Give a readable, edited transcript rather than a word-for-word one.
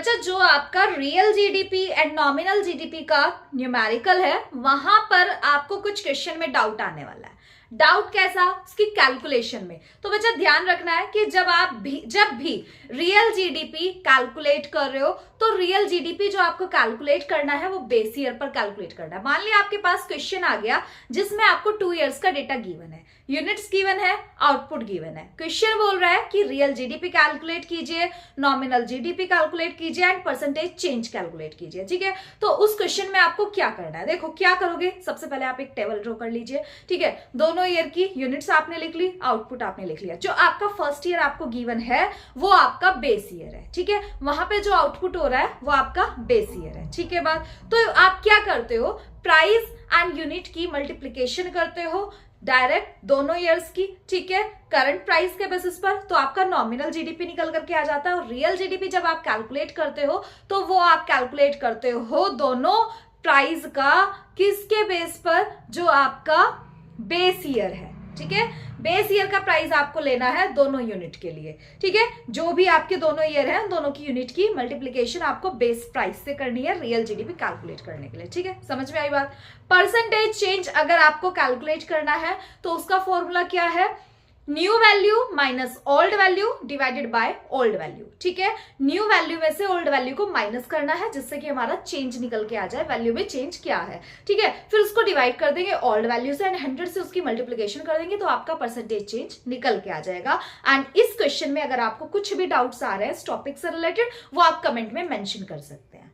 बच्चा जो आपका real GDP and nominal GDP का न्यूमेरिकल है, वहां पर आपको कुछ क्वेश्चन में डाउट आने वाला है। डाउट कैसा? उसकी कैलकुलेशन में। तो बच्चा ध्यान रखना है कि जब भी रियल जीडीपी कैलकुलेट कर रहे हो तो रियल जीडीपी जो आपको कैलकुलेट करना है वो बेस ईयर पर कैलकुलेट करना है। मान लिया आपके पास क्वेश्चन आ गया जिसमें आपको 2 इयर्स का डेटा गिवन है, यूनिट्स गिवन है, आउटपुट गिवन है। क्वेश्चन बोल रहा है कि रियल जीडीपी कैलकुलेट कीजिए, नॉमिनल जीडीपी कैलकुलेट कीजिए एंड परसेंटेज चेंज कैलकुलेट कीजिए। ठीक है, तो उस क्वेश्चन में आपको क्या करना है? देखो क्या करोगे, सबसे पहले आप एक टेबल ड्रॉ कर लीजिए। ठीक है, दोनों ईयर की यूनिट्स आपने लिख ली, आउटपुट आपने लिख लिया। जो आपका फर्स्ट ईयर आपको गिवन है वो आपका बेस ईयर है। ठीक है, वहां पे जो आउटपुट हो रहा है वो आपका बेस ईयर है। ठीक है बात, तो आप क्या करते हो, प्राइस एंड यूनिट की मल्टीप्लीकेशन करते हो डायरेक्ट दोनों ईयर्स की। ठीक है, करंट प्राइस के बेसिस पर, तो आपका नॉमिनल जीडीपी निकल करके आ जाता है। और रियल जीडीपी जब आप कैलकुलेट करते हो तो वो आप कैलकुलेट करते हो दोनों प्राइस का किसके बेस पर, जो आपका बेस ईयर है। ठीक है, बेस ईयर का प्राइस आपको लेना है दोनों यूनिट के लिए। ठीक है, जो भी आपके दोनों ईयर है दोनों की यूनिट की मल्टीप्लिकेशन आपको बेस प्राइस से करनी है रियल जीडीपी कैलकुलेट करने के लिए। ठीक है, समझ में आई बात? परसेंटेज चेंज अगर आपको कैलकुलेट करना है तो उसका फॉर्मूला क्या है, new value minus old value divided by old value. ठीक है, न्यू वैल्यू में से ओल्ड वैल्यू को माइनस करना है जिससे कि हमारा चेंज निकल के आ जाए, वैल्यू में चेंज क्या है। ठीक है, फिर उसको डिवाइड कर देंगे ओल्ड वैल्यू से एंड 100 से उसकी मल्टीप्लिकेशन कर देंगे तो आपका परसेंटेज चेंज निकल के आ जाएगा। एंड इस क्वेश्चन में अगर आपको कुछ भी डाउट्स आ रहे हैं इस टॉपिक से रिलेटेड वो आप कमेंट में मेंशन कर सकते हैं।